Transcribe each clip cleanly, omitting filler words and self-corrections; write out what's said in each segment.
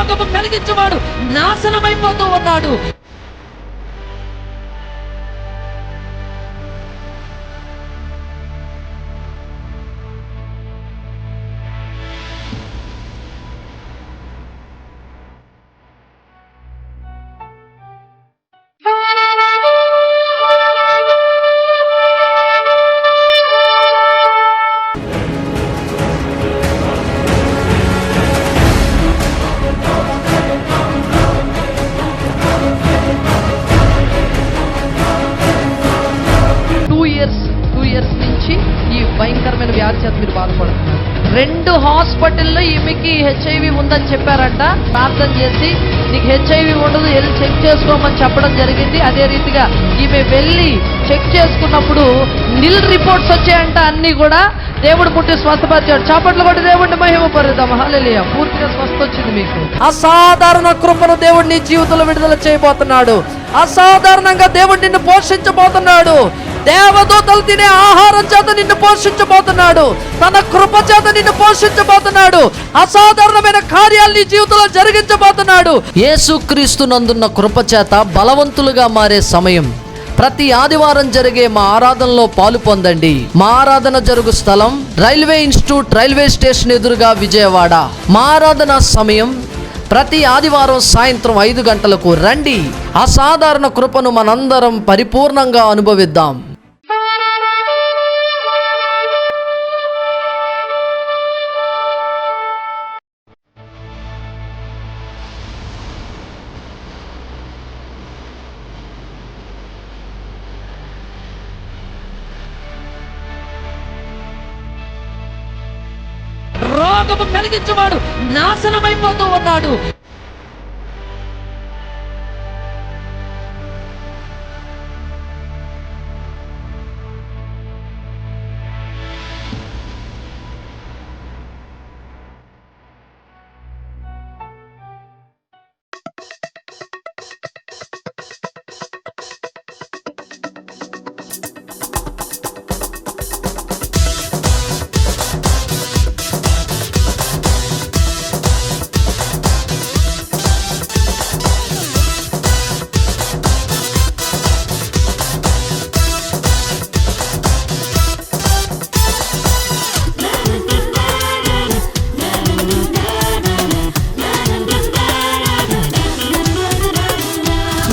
రోగము కలిగించేవాడు నాశనమైపోతూ ఉన్నాడు. Two years నుంచి ఈ భయంకరమైన వ్యాధి చేత మీరు బాధపడుతున్నారు. 2 హాస్పిటల్లో ఈమెకి హెచ్ఐవి ఉందని చెప్పారంట. ప్రార్థన చేసి నీకు హెచ్ఐవి ఉండదు, వెళ్ళి చెక్ చేసుకోమని చెప్పడం జరిగింది. అదే రీతిగా ఈమె వెళ్ళి చెక్ చేసుకున్నప్పుడు నిల్ రిపోర్ట్స్ వచ్చాయంట. అన్ని కూడా దేవుడు ముట్టి స్వస్థపరిచాడు. చాపట్లు కొట్టి దేవుడిని మహిమపరుద్దాం. హల్లెలూయా. పూర్తిగా స్వస్థ వచ్చింది మీకు. అసాధారణ కృపను దేవుడు నీ జీవితంలో విడుదల చేయబోతున్నాడు. అసాధారణంగా దేవుడు నిన్ను పోషించబోతున్నాడు. దేవదూతలు తినే ఆహారం చేత నిన్ను పోషించబోతున్నాడు. తన కృప చేత నిన్ను పోషించబోతున్నాడు. అసాధారణమైన కార్యాలు నీ జీవితంలో జరిగించబోతున్నాడు. యేసుక్రీస్తు నందున్న కృప చేత బలవంతులుగా మారే సమయం. ప్రతి ఆదివారం జరిగే మా ఆరాధనలో పాలు పొందండి. మా ఆరాధన జరుగు స్థలం రైల్వే ఇన్స్టిట్యూట్, రైల్వే స్టేషన్ ఎదురుగా, విజయవాడ. మా ఆరాధన సమయం ప్రతి ఆదివారం సాయంత్రం 5 గంటలకు. రండి. అసాధారణ కృపను మనందరం పరిపూర్ణంగా అనుభవిద్దాం. రోగము కలిగించేవాడు నాశనమైపోతూ ఉన్నాడు.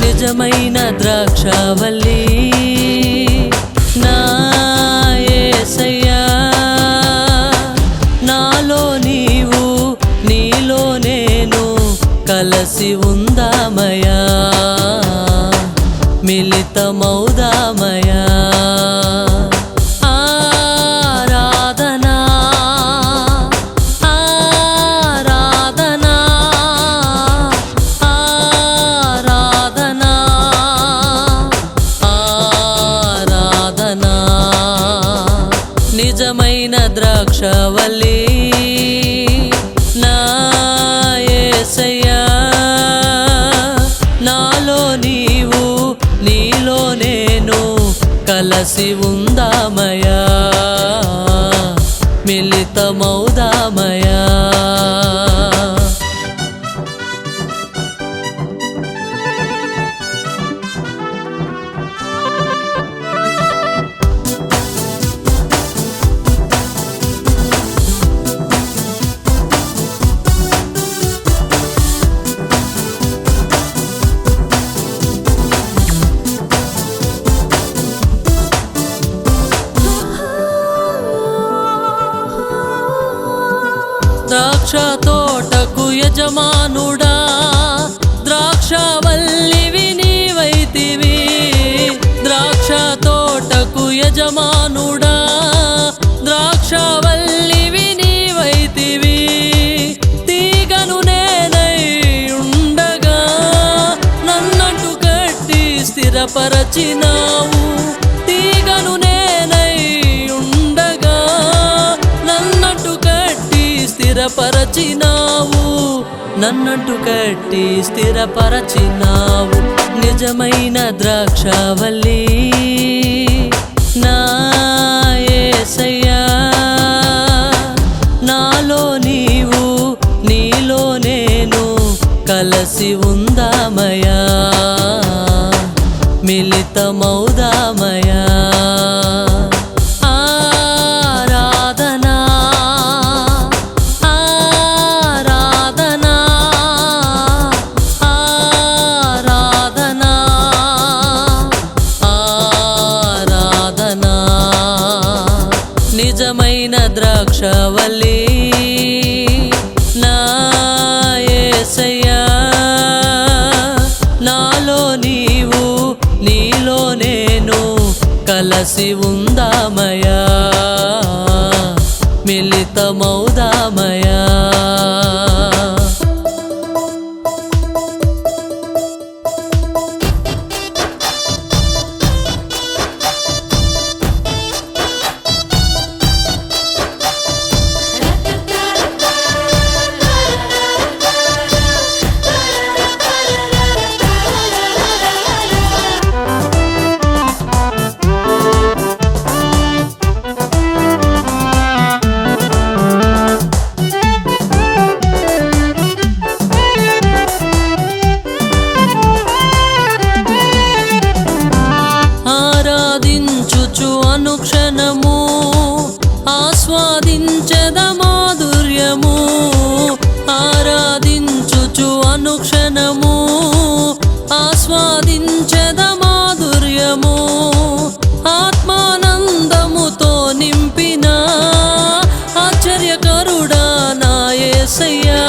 నిజమైన ద్రాక్షావల్లి నా యేసయ్యా, నాలో నీవు నీలో నేను కలసి ఉందామయా, మిళితమౌదామయా. నిజమైన ద్రాక్షావల్లి నా యేసయ్యా, నాలో నీవు నీలో నేను కలసి ఉందామయా, మిళితమౌదామయా. ద్రాక్ష తోటకు యజమానుడా, ద్రాక్షవల్లివి నీవైతివి. ద్రాక్ష తోటకు యజమానుడా, ద్రాక్షవల్లివి నీవైతివి. తీగను నేనై ఉండగా నన్నంటు కట్టి స్థిరపరచినావు. తీగను నేనై ఉండగా నన్నంటు కట్టి స్థిరపరచినావు, నన్నంటు కట్టి స్థిరపరచినావు. నిజమైన ద్రాక్షావల్లి నా యేసయ్యా, నాలో నీవు నీలో నేను నిజమైన ద్రాక్షవల్లి నా యేసయ్యా, నాలో నీవు నీలో నేను కలసి ఉందామయా, మిళితమౌదామయా. అనుక్షణము ఆస్వాదించద మాధుర్యము, ఆరాధించుచు అనుక్షణము ఆస్వాదించద మాధుర్యము, ఆత్మానందముతో నింపిన ఆశ్చర్యకరుడా నా యేసయ్యా,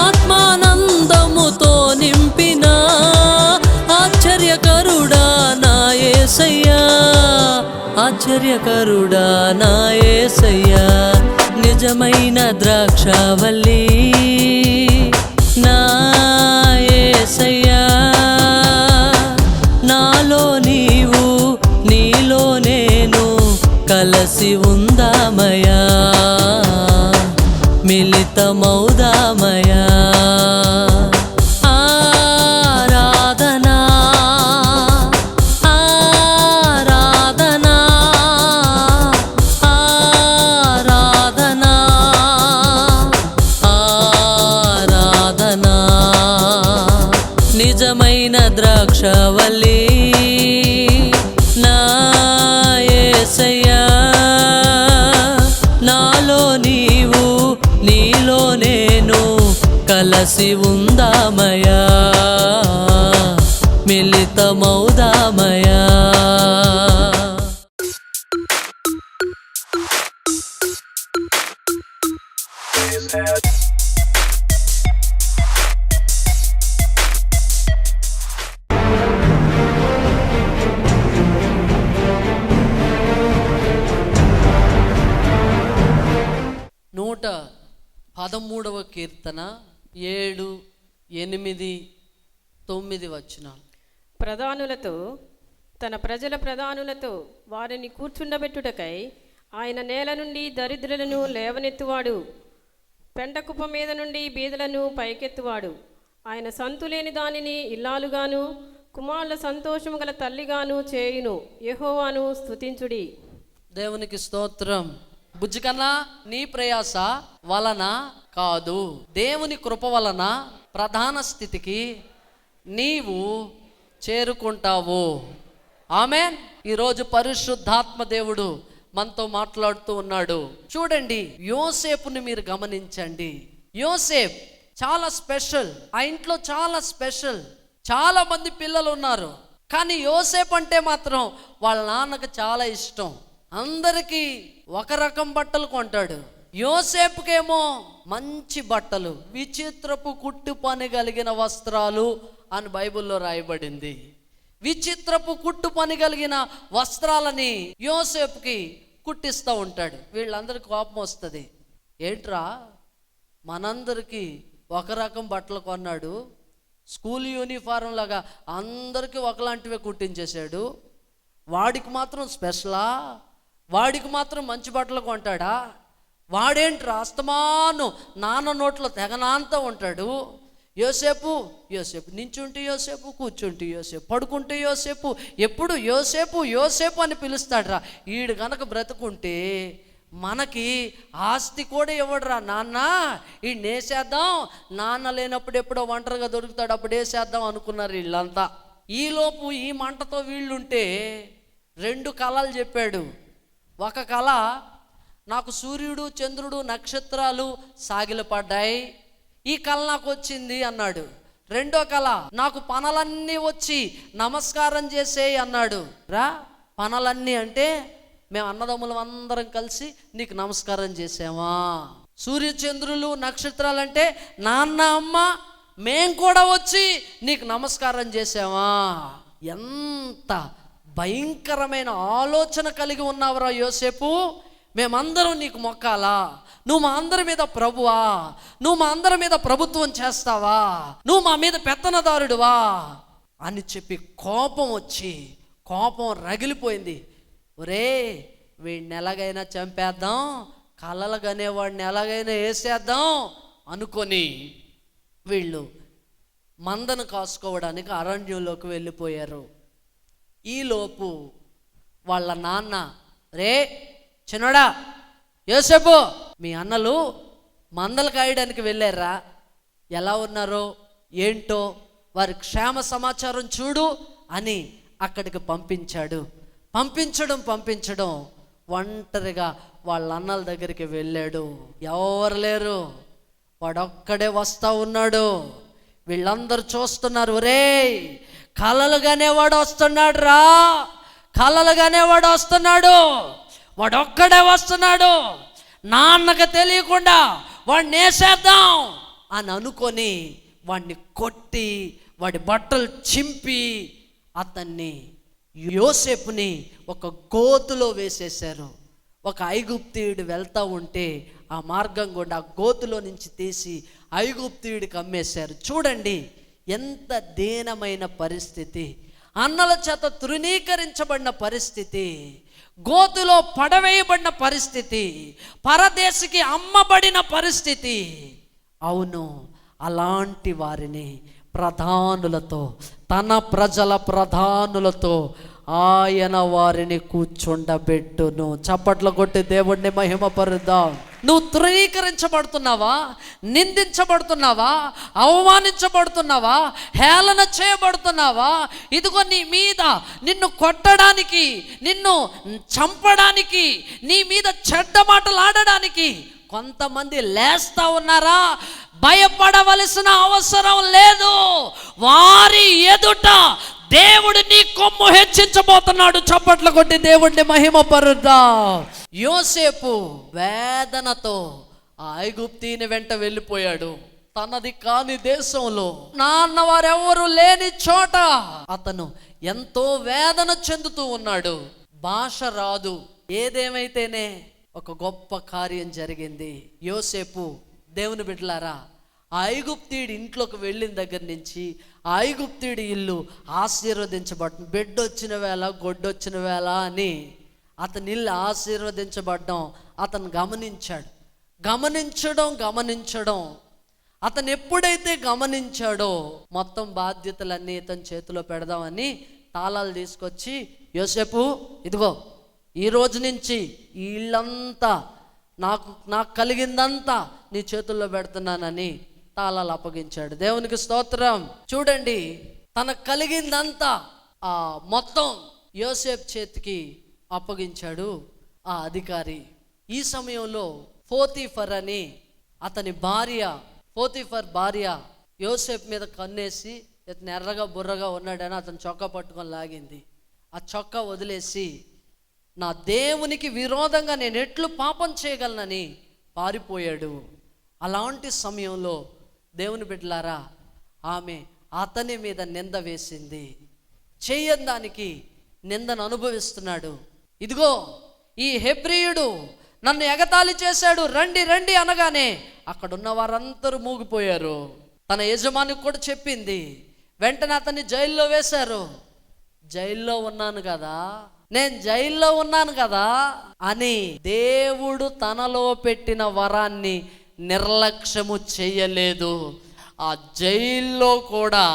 ఆత్మానందముతో నింపిన ఆశ్చర్యకరుడా నా యేసయ్యా, ఆశ్చర్యకరుడా నా యేసయ్యా. నిజమైన ద్రాక్షవల్లి నా యేసయ్యా, నాలో నీవు నీలో నేను కలసి ఉందామయా, మిళితమౌదామయా. నిజమైన ద్రాక్షవల్లి నా యేసయ్యా, నాలో నీవు నీలో నేను కలసి ఉందామయా, మిళితమౌదామయా. నూట 13వ కీర్తన 7, 8, 9 వచనాలు. ప్రధానులతో తన ప్రజల ప్రధానులతో వారిని కూర్చుండబెట్టుటకై ఆయన నేల నుండి దరిద్రులను లేవనెత్తువాడు, పెంటకుప్ప మీద నుండి బీదలను పైకెత్తువాడు. ఆయన సంతులేని దానిని ఇల్లాలుగాను కుమారుల సంతోషము గల తల్లిగాను చేయును. యెహోవాను స్తుతించుడి. దేవునికి స్తోత్రం. బుజ్జికన్నా, నీ ప్రయాస వలన కాదు, దేవుని కృప వలన ప్రధాన స్థితికి నీవు చేరుకుంటావు. ఆమేన్. ఈరోజు పరిశుద్ధాత్మ దేవుడు మనతో మాట్లాడుతూ ఉన్నాడు. చూడండి, యోసేపుని మీరు గమనించండి. యోసేపు చాలా స్పెషల్. ఆ ఇంట్లో చాలా స్పెషల్. చాలా మంది పిల్లలు ఉన్నారు, కానీ యోసేపు అంటే మాత్రం వాళ్ళ నాన్నకు చాలా ఇష్టం. అందరికీ ఒక రకం బట్టలు కొంటాడు. యోసేపుకేమో మంచి బట్టలు, విచిత్రపు కుట్టు పని కలిగిన వస్త్రాలు అని బైబిల్లో రాయబడింది. విచిత్రపు కుట్టు పని కలిగిన వస్త్రాలని యోసేపుకి కుట్టిస్తూ ఉంటాడు. వీళ్ళందరికీ కోపం వస్తుంది. ఏంట్రా, మనందరికీ ఒక రకం బట్టలు కొన్నాడు, స్కూల్ యూనిఫారం లాగా అందరికీ ఒకలాంటివే కుట్టించేశాడు, వాడికి మాత్రం స్పెషలా, వాడికి మాత్రం మంచి బట్టలు కొంటాడా, వాడేంట్రా అస్తమాను నాన్న నోట్లో తెగనాంతా ఉంటాడు. యోసేపు యోసేపు, నించుంటే యోసేపు, కూర్చుంటే యోసేపు, పడుకుంటే యోసేపు, ఎప్పుడు యోసేపు యోసేపు అని పిలుస్తాడురా. ఈడు గనక బ్రతుకుంటే మనకి ఆస్తి కూడా ఇవ్వడురా. నాన్న ఈ నేసేద్దాం, నాన్న లేనప్పుడు ఎప్పుడో ఒంటరిగా దొరుకుతాడు, అప్పుడు వేసేద్దాం అనుకున్నారు వీళ్ళంతా. ఈలోపు ఈ మంటతో వీళ్ళుంటే 2 కళలు చెప్పాడు. ఒక కళ, నాకు సూర్యుడు చంద్రుడు నక్షత్రాలు సాగిలపడ్డాయి, ఈ కళ నాకు వచ్చింది అన్నాడు. రెండో కళ, నాకు పనలన్నీ వచ్చి నమస్కారం చేసేయి అన్నాడు. రా, పనలన్నీ అంటే మేము అన్నదమ్ములం అందరం కలిసి నీకు నమస్కారం చేసామా? సూర్యచంద్రులు నక్షత్రాలంటే నాన్న అమ్మ మేం కూడా వచ్చి నీకు నమస్కారం చేసామా? ఎంత భయంకరమైన ఆలోచన కలిగి ఉన్నావురా యోసేపు. మేమందరం నీకు మొక్కాలా? నువ్వు మా అందరి మీద ప్రభువా? నువ్వు మా అందరి మీద ప్రభుత్వం చేస్తావా? నువ్వు మా మీద పెత్తనదారుడువా అని చెప్పి కోపం రగిలిపోయింది. ఒరే, వీడిని ఎలాగైనా చంపేద్దాం, కలలు కనేవాడిని ఎలాగైనా వేసేద్దాం అనుకొని వీళ్ళు మందను కాసుకోవడానికి అరణ్యంలోకి వెళ్ళిపోయారు. ఈలోపు వాళ్ళ నాన్న, రే చిన్నోడా యోసేపు, మీ అన్నలు మందలు కాయడానికి వెళ్ళారా? ఎలా ఉన్నారో ఏంటో వారి క్షేమ సమాచారం చూడు అని అక్కడికి పంపించాడు. పంపించడం ఒంటరిగా వాళ్ళ అన్నల దగ్గరికి వెళ్ళాడు. ఎవరు లేరు, వాడొక్కడే వస్తా ఉన్నాడు. వీళ్ళందరూ చూస్తున్నారు. ఒరే, కలలుగానేవాడు వస్తున్నాడు రా, కలలుగానేవాడు వస్తున్నాడు, వాడొక్కడే వస్తున్నాడు, నాన్నకు తెలియకుండా వాడిని వేసేద్దాం అని అనుకొని వాడిని కొట్టి వాడి బట్టలు చింపి అతన్ని యోసేపుని ఒక గోతులో వేసేశారు. ఒక ఐగుప్తీయుడు వెళ్తూ ఉంటే ఆ మార్గం గుండా ఆ గోతులో నుంచి తీసి ఐగుప్తీయుడికి అమ్మేశారు. చూడండి ఎంత దీనమైన పరిస్థితి, అన్నల చేత తృణీకరించబడిన పరిస్థితి, గోతులో పడవేయబడిన పరిస్థితి, పరదేశికి అమ్మబడిన పరిస్థితి. అవును, అలాంటి వారిని ప్రధానులతో, తన ప్రజల ప్రధానులతో ఆయన వారిని కూర్చుండబెట్టును. చప్పట్లు కొట్టి దేవుణ్ణి మహిమపరుద్దాం. నువ్వు తృణీకరించబడుతున్నావా? నిందించబడుతున్నావా? అవమానించబడుతున్నావా? హేళన చేయబడుతున్నావా? ఇదిగో నీ మీద నిన్ను కొట్టడానికి, నిన్ను చంపడానికి, నీ మీద చెడ్డ మాటలు ఆడడానికి కొంతమంది లేస్తా ఉన్నారా? భయపడవలసిన అవసరం లేదు. వారి ఎదుట దేవుడు నీ కొమ్ము హెచ్చించబోతున్నాడు. చప్పట్లు కొట్టి దేవుడిని మహిమపరుద్దాం. యోసేపు వేదనతో ఆ ఐగుప్తీని వెంట వెళ్ళిపోయాడు. తనది కాని దేశంలో, నాన్న వారెవరు లేని చోట అతను ఎంతో వేదన చెందుతూ ఉన్నాడు. భాష రాదు. ఏదేమైతేనే ఒక గొప్ప కార్యం జరిగింది. యోసేపు, దేవుని బిడ్డలారా, ఆ ఐగుప్తీయుడి ఇంట్లోకి వెళ్ళిన దగ్గర నుంచి ఆ ఐగుప్తీయుడి ఇల్లు ఆశీర్వదించబడుతుంది. బిడ్డ వచ్చిన వేళ గొడ్డొచ్చిన వేళ అని అతని ఇల్లు ఆశీర్వదించబడ్డం అతను గమనించడం అతను ఎప్పుడైతే గమనించాడో మొత్తం బాధ్యతలన్నీ ఇతని చేతిలో పెడదామని తాళాలు తీసుకొచ్చి, యోసేపు ఇదిగో ఈ రోజు నుంచి ఈ ఇల్లంతా నాకు కలిగిందంతా నీ చేతుల్లో పెడుతున్నానని తాళాలు అప్పగించాడు. దేవునికి స్తోత్రం. చూడండి, తనకు కలిగిందంతా ఆ మొత్తం యోసేపు చేతికి అప్పగించాడు ఆ అధికారి. ఈ సమయంలో పోతీఫర్ అని అతని భార్య, పోతీఫర్ భార్య యోసేపు మీద కన్నేసి ఇతను ఎర్రగా బుర్రగా ఉన్నాడని అతను చొక్కా పట్టుకొని లాగింది. ఆ చొక్కా వదిలేసి, నా దేవునికి విరోధంగా నేను ఎట్లు పాపం చేయగలనని పారిపోయాడు. అలాంటి సమయంలో దేవుని బిడ్డలారా, ఆమె అతని మీద నింద వేసింది. చేయని దానికి నిందను అనుభవిస్తున్నాడు. ఇదిగో ఈ హెబ్రీయుడు నన్ను ఎగతాళి చేశాడు, రండి రండి అనగానే అక్కడున్న వారందరూ మూగిపోయారు. తన యజమానికి కూడా చెప్పింది. వెంటనే అతన్ని జైల్లో వేశారు. జైల్లో ఉన్నాను కదా అని దేవుడు తనలో పెట్టిన వరాన్ని నిర్లక్ష్యము చేయలేదు. ఆ జైల్లో కూడా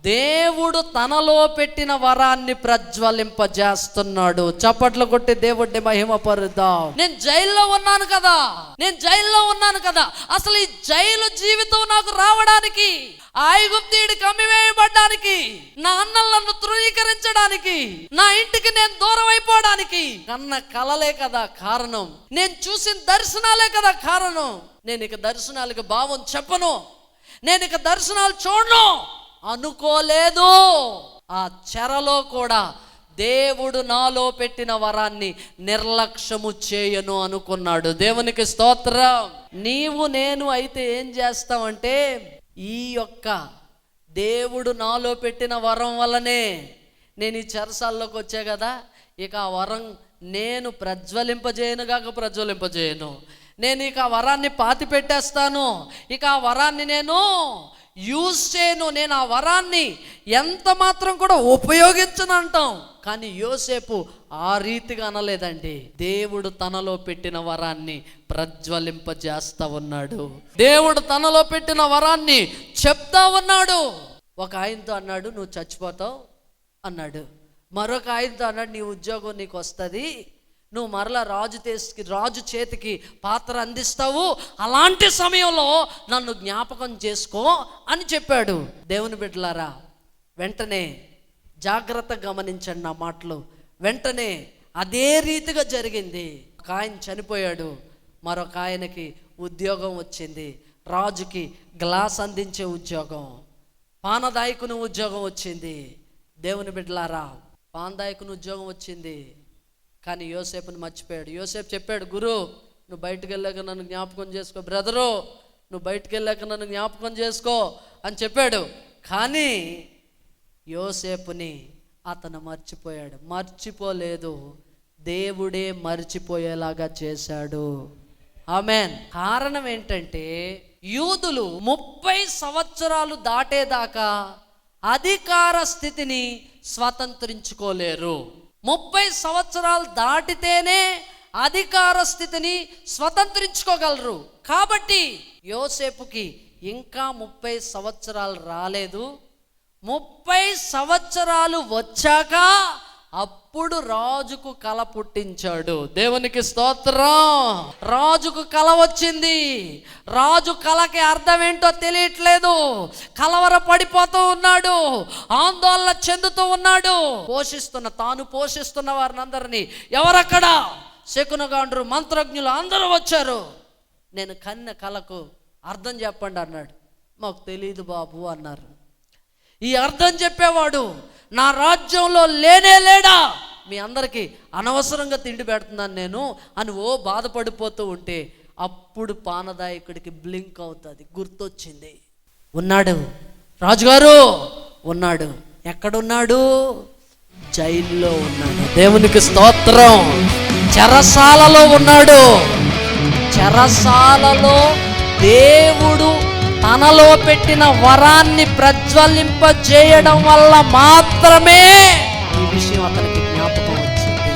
దేవుడు తనలో పెట్టిన వరాన్ని ప్రజ్వలింపజేస్తున్నాడు. చప్పట్లు కొట్టి దేవుడిని మహిమపరుద్దాం. నేను జైల్లో ఉన్నాను కదా, అసలు ఈ జైలు జీవితం నాకు రావడానికి, ఐగుప్తీయుడికి అమ్మివేయబడ్డానికి, నా అన్నలు నన్ను తృణీకరించడానికి, నా ఇంటికి నేను దూరం అయిపోవడానికి కన్న కలలే కదా కారణం, నేను చూసిన దర్శనాలే కదా కారణం. నేను ఇక దర్శనాలకు భావం చెప్పను, నేను ఇక దర్శనాలు చూడను అనుకోలేదు. ఆ చెరలో కూడా దేవుడు నాలో పెట్టిన వరాన్ని నిర్లక్ష్యము చేయను అనుకున్నాడు. దేవునికి స్తోత్రం. నీవు నేను అయితే ఏం చేస్తామంటే, ఈ యొక్క దేవుడు నాలో పెట్టిన వరం వల్లనే నేను ఈ చెరసాల్లోకి వచ్చా కదా, ఇక ఆ వరం నేను ప్రజ్వలింపజేయను. నేను ఇక ఆ వరాన్ని పాతి పెట్టేస్తాను, ఇక ఆ వరాన్ని నేను యూజ్ చేయను, నేను ఆ వరాన్ని ఎంత మాత్రం కూడా ఉపయోగించను అంటాం. కానీ యోసేపు ఆ రీతిగా అనలేదండి. దేవుడు తనలో పెట్టిన వరాన్ని ప్రజ్వలింపజేస్తా ఉన్నాడు. దేవుడు తనలో పెట్టిన వరాన్ని చెప్తా ఉన్నాడు. ఒక ఆయనతో అన్నాడు, నువ్వు చచ్చిపోతావు అన్నాడు. మరొక ఆయనతో అన్నాడు, నీ ఉద్యోగం నీకు వస్తుంది, నువ్వు మరలా రాజు చేతికి పాత్ర అందిస్తావు, అలాంటి సమయంలో నన్ను జ్ఞాపకం చేసుకో అని చెప్పాడు. దేవుని బిడ్డలారా, వెంటనే జాగ్రత్తగా గమనించండి నా మాటలు. వెంటనే అదే రీతిగా జరిగింది. ఒక ఆయన చనిపోయాడు, మరొక ఆయనకి ఉద్యోగం వచ్చింది. రాజుకి గ్లాస్ అందించే ఉద్యోగం, పానదాయకుని ఉద్యోగం వచ్చింది. దేవుని బిడ్డలారా, పానదాయకుని ఉద్యోగం వచ్చింది, కానీ యోసేపుని మర్చిపోయాడు. యోసేపు చెప్పాడు, గురు నువ్వు బయటకు వెళ్ళాక నన్ను జ్ఞాపకం చేసుకో, బ్రదరు నువ్వు బయటకు వెళ్ళాక నన్ను జ్ఞాపకం చేసుకో అని చెప్పాడు. కానీ యోసేపుని అతను మర్చిపోలేదు. దేవుడే మర్చిపోయేలాగా చేశాడు. ఆమేన్. కారణం ఏంటంటే, యూదులు 30 సంవత్సరాలు దాటేదాకా అధికార స్థితిని స్వతంత్రించుకోలేరు. 30 సంవత్సరాలు దాటితేనే అధికార స్థితిని స్వతంత్రించుకోగలరు. కాబట్టి యోసేపుకి ఇంకా 30 సంవత్సరాలు రాలేదు. 30 సంవత్సరాలు వచ్చాక అప్పుడు రాజుకు కల పుట్టించాడు. దేవునికి స్తోత్రం. రాజుకు కల వచ్చింది. రాజు కలకి అర్థం ఏంటో తెలియట్లేదు. కలవర పడిపోతూ ఉన్నాడు, ఆందోళన చెందుతూ ఉన్నాడు. తాను పోషిస్తున్న వారిని అందరినీ, ఎవరక్కడ శకునగాండ్రు మంత్రజ్ఞులు అందరూ వచ్చారు. నేను కన్న కలకు అర్థం చెప్పండి అన్నాడు. మాకు తెలియదు బాబు అన్నారు. ఈ అర్థం చెప్పేవాడు నా రాజ్యంలో లేడా, మీ అందరికీ అనవసరంగా తిండి పెడుతున్నాను నేను అని బాధపడిపోతూ ఉంటే, అప్పుడు పానదాయకుడికి బ్లింక్ అవుతుంది, గుర్తొచ్చింది. ఉన్నాడు రాజుగారు, ఉన్నాడు. ఎక్కడున్నాడు? జైల్లో ఉన్నాడు. దేవునికి స్తోత్రం. చెరసాలలో ఉన్నాడు. చెరసాలలో దేవుడు తనలో పెట్టిన వరాన్ని ప్రజ్వలింపజేయడం వల్ల మాత్రమే ఈ విషయం అతనికి జ్ఞాపకం వచ్చింది.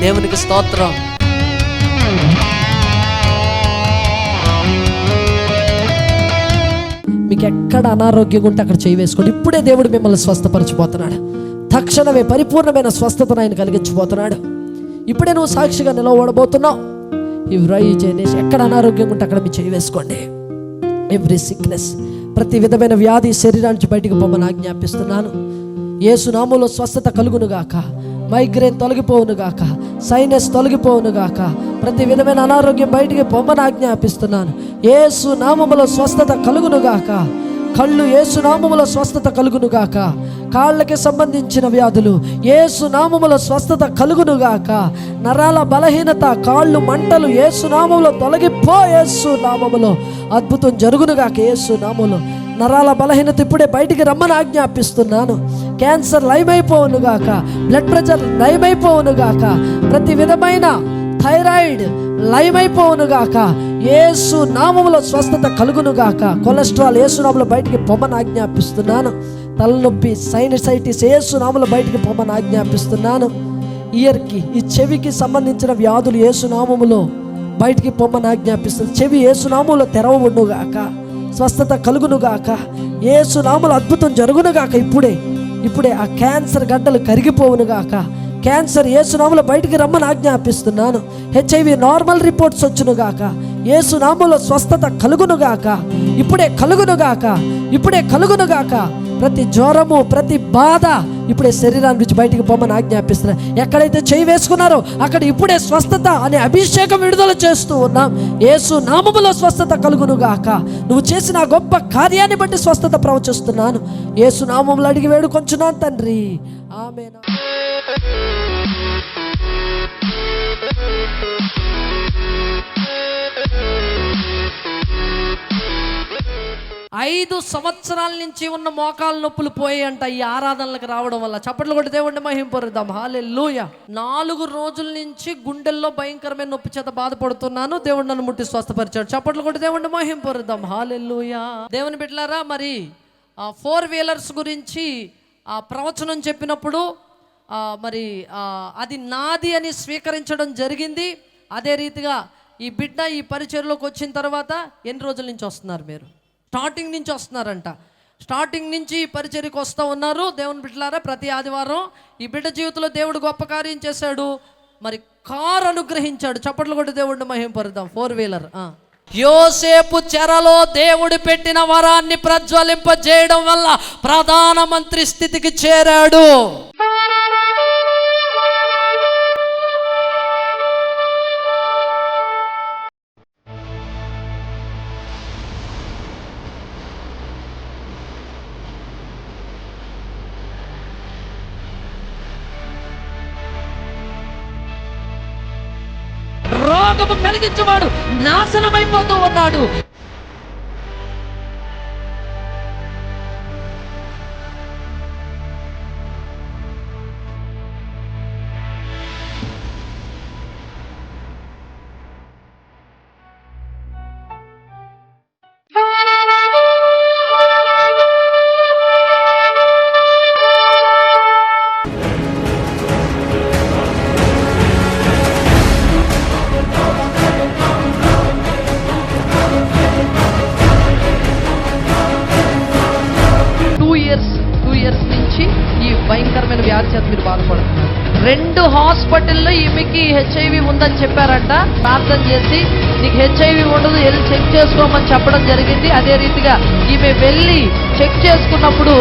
దేవునికి స్తోత్రం. మీకు ఎక్కడ అనారోగ్యంగా ఉంటే అక్కడ చేయి వేసుకోండి. ఇప్పుడే దేవుడు మిమ్మల్ని స్వస్థపరచిపోతున్నాడు. తక్షణమే పరిపూర్ణమైన స్వస్థతను ఆయన కలిగించబోతున్నాడు. ఇప్పుడే నువ్వు సాక్షిగా నిలవబడబోతున్నావు. ఎక్కడ అనారోగ్యంగా ఉంటే అక్కడ మీ చేయి వేసుకోండి. ఎవ్రీ సిక్నెస్, ప్రతి విధమైన వ్యాధి శరీరానికి బయటికి పొమ్మని ఆజ్ఞాపిస్తున్నాను. యేసు నామములో స్వస్థత కలుగునుగాక. మైగ్రేన్ తొలగిపోవునుగాక. సైనస్ తొలగిపోవునుగాక. ప్రతి విధమైన అనారోగ్యం బయటికి పొమ్మని ఆజ్ఞాపిస్తున్నాను. యేసు నామములో స్వస్థత కలుగునుగాక. కళ్ళు యేసు నామములో స్వస్థత కలుగునుగాక. కాళ్ళకి సంబంధించిన వ్యాధులు యేసు నామములో స్వస్థత కలుగునుగాక. నరాల బలహీనత, కాళ్ళు మంటలు యేసు నామములో తొలగిపో. యేసు నామములో అద్భుతం జరుగునుగాక. యేసు నామములో నరాల బలహీనత ఇప్పుడే బయటికి రమ్మని ఆజ్ఞాపిస్తున్నాను. క్యాన్సర్ లయమైపోవునుగాక. బ్లడ్ ప్రెషర్ లయమైపోవునుగాక. ప్రతి విధమైన థైరాయిడ్ లయమైపోవునుగాక. యేసు నామములో స్వస్థత కలుగునుగాక. కొలెస్ట్రాల్ యేసు నామములో బయటికి పొమ్మని ఆజ్ఞాపిస్తున్నాను. తలనొప్పి, సైనసైటిస్ యేసు నామములో బయటికి పొమ్మని ఆజ్ఞాపిస్తున్నాను. ఇయర్కి, ఈ చెవికి సంబంధించిన వ్యాధులు యేసు నామములో బయటికి పొమ్మని ఆజ్ఞాపిస్తున్నాను. చెవి యేసు నామములో తెరవబడునుగాక. స్వస్థత కలుగునుగాక. యేసు నామములో అద్భుతం జరుగునుగాక. ఇప్పుడే ఆ క్యాన్సర్ గడ్డలు కరిగిపోవునుగాక. క్యాన్సర్ యేసు నామములో బయటికి రమ్మని ఆజ్ఞాపిస్తున్నాను. HIV నార్మల్ రిపోర్ట్స్ వచ్చునుగాక. యేసు నామములో స్వస్థత కలుగునుగాక. ఇప్పుడే కలుగునుగాక. ప్రతి జ్వరము, ప్రతి బాధ ఇప్పుడే శరీరాన్ని నుంచి బయటికి పొమ్మని ఆజ్ఞాపిస్తున్నా. ఎక్కడైతే చేయి వేసుకున్నారో అక్కడ ఇప్పుడే స్వస్థత అనే అభిషేకం విడుదల చేస్తూ ఉన్నాం. యేసు నామములో స్వస్థత కలుగునుగాక. నువ్వు చేసిన గొప్ప కార్యాన్ని బట్టి స్వస్థత ప్రవచిస్తున్నాను. యేసు నామములో అడిగి వేడుకొంచున్నాను తండ్రి. ఆమేన్. ఐదు సంవత్సరాల నుంచి ఉన్న మోకాలు నొప్పులు పోయాయంట ఈ ఆరాధనలకు రావడం వల్ల. చప్పట్లు కొట్టి దేవుణ్ణి మహింపరుద్దాం. హల్లెలూయా. 4 రోజుల నుంచి గుండెల్లో భయంకరమైన నొప్పి చేత బాధపడుతున్నాను, దేవుడు నన్ను ముట్టి స్వస్థపరిచాడు. చప్పట్లు కొట్టి దేవుణ్ణి మహింపరుద్దాం. హల్లెలూయా. దేవుని బిడ్డలారా, మరి 4 వీలర్స్ గురించి ప్రవచనం చెప్పినప్పుడు మరి అది నాది అని స్వీకరించడం జరిగింది. అదే రీతిగా ఈ బిడ్డ ఈ పరిచర్లోకి వచ్చిన తర్వాత ఎన్ని రోజుల నుంచి వస్తున్నారు మీరు? స్టార్టింగ్ నుంచి వస్తున్నారంట. స్టార్టింగ్ నుంచి పరిచర్యకు వస్తూ ఉన్నారు. దేవుని బిడ్డలారా, ప్రతి ఆదివారం ఈ బిడ్డ జీవితంలో దేవుడు గొప్ప కార్యం చేశాడు. మరి కారు అనుగ్రహించాడు. చప్పట్లు కొట్టి దేవుడిని మహింపరుద్దాం. 4 వీలర్. యోసేపు చెరలో దేవుడు పెట్టిన వరాన్ని ప్రజ్వలింపజేయడం వల్ల ప్రధానమంత్రి స్థితికి చేరాడు. రోగము కలిగించేవాడు నాశనమైపోతూ ఉన్నాడు. టూ ఇయర్స్ నుంచి ఈ భయంకరమైన వ్యాధి చేత మీరు బాధపడుతున్నారు. 2 హాస్పిటల్లో ఈమెకి HIV ఉందని చెప్పారంట. ప్రార్థన చేసి నీకు HIV ఉండదు, వెళ్ళి చెక్ చేసుకోమని చెప్పడం జరిగింది. అదే రీతిగా ఈమె వెళ్ళి చెక్ చేసుకున్నప్పుడు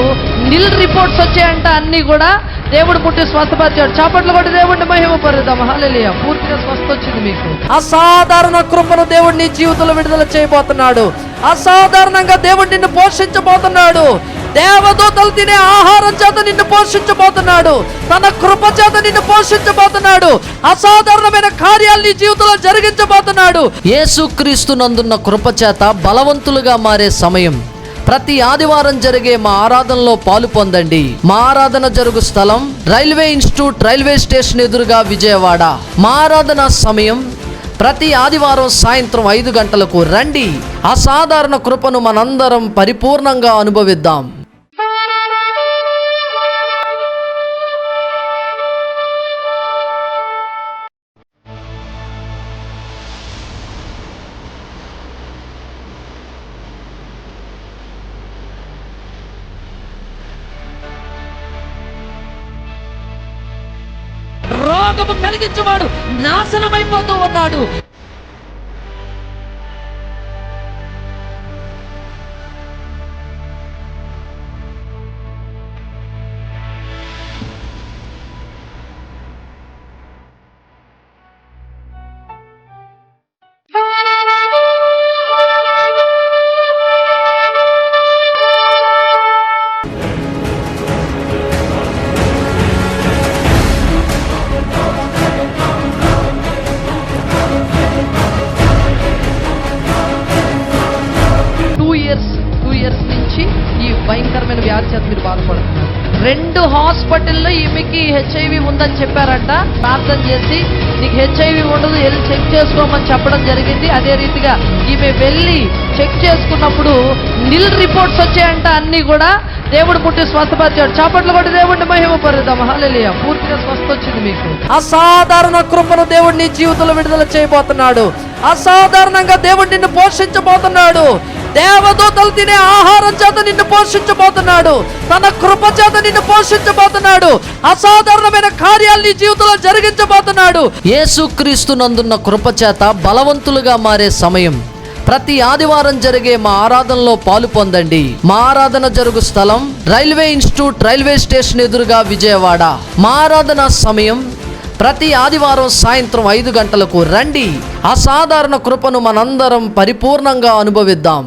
నిల్ రిపోర్ట్స్ వచ్చాయంట. అన్ని కూడా దేవుడు ముట్టి స్వస్థపరిచాడు. చప్పట్లు కొట్టి దేవుడిని మహిమపరుద్దాం. హల్లెలూయా. పూర్తిగా స్వస్థ వచ్చింది మీకు. అసాధారణ కృపను దేవుడు నీ జీవితంలో విడుదల చేయబోతున్నాడు. అసాధారణంగా దేవుడు నిన్ను పోషించబోతున్నాడు. దేవదూతలు తినే ఆహారం చేత నిన్ను పోషించబోతున్నాడు. తన కృప చేత నిన్ను పోషించబోతున్నాడు. అసాధారణమైన కార్యాలు నీ జీవితంలో జరిగించబోతున్నాడు. యేసుక్రీస్తునందున్న కృప చేత బలవంతులుగా మారే సమయం. ప్రతి ఆదివారం జరిగే మా ఆరాధనలో పాలు పొందండి. మా ఆరాధన జరుగు స్థలం రైల్వే ఇన్స్టిట్యూట్, రైల్వే స్టేషన్ ఎదురుగా, విజయవాడ. మా ఆరాధన సమయం ప్రతి ఆదివారం సాయంత్రం 5 గంటలకు రండి. అసాధారణ కృపను మనందరం పరిపూర్ణంగా అనుభవిద్దాం. రోగము కలిగించేవాడు నాశనమైపోతూ ఉన్నాడు. టూ ఇయర్స్ నుంచి ఈ భయంకరమైన వ్యాధి చేత మీరు బాధపడుతున్నారు. 2 హాస్పిటల్లో ఈమెకి HIV ఉందని చెప్పారంట. ప్రార్థన చేసి నీకు HIV ఉండదు, వెళ్ళి చెక్ చేసుకోమని చెప్పడం జరిగింది. అదే రీతిగా ఈమె వెళ్ళి చెక్ చేసుకున్నప్పుడు నిల్ రిపోర్ట్స్ వచ్చాయంట. అన్ని కూడా దేవుడు ముట్టి స్వస్థపరిచాడు. చప్పట్లు కొట్టి దేవుడిని మహిమపరుద్దాం. హల్లెలూయా. పూర్తిగా స్వస్థ వచ్చింది మీకు. అసాధారణ కృపను దేవుడు నీ జీవితంలో విడుదల చేయబోతున్నాడు. అసాధారణంగా దేవుడు నిన్ను పోషించబోతున్నాడు. దేవదూతలు తినే ఆహారం చేత నిన్ను పోషించబోతున్నాడు. తన కృప చేత నిన్ను పోషించబోతున్నాడు. అసాధారణమైన కార్యాలు నీ జీవితంలో జరిగించబోతున్నాడు. యేసుక్రీస్తునందున్న కృప చేత బలవంతులుగా మారే సమయం. ప్రతి ఆదివారం జరిగే మా ఆరాధనలో పాలు పొందండి. మా ఆరాధన జరుగు స్థలం రైల్వే ఇన్స్టిట్యూట్, రైల్వే స్టేషన్ ఎదురుగా, విజయవాడ. మా ఆరాధన సమయం ప్రతి ఆదివారం సాయంత్రం 5 గంటలకు రండి. అసాధారణ కృపను మనందరం పరిపూర్ణంగా అనుభవిద్దాం.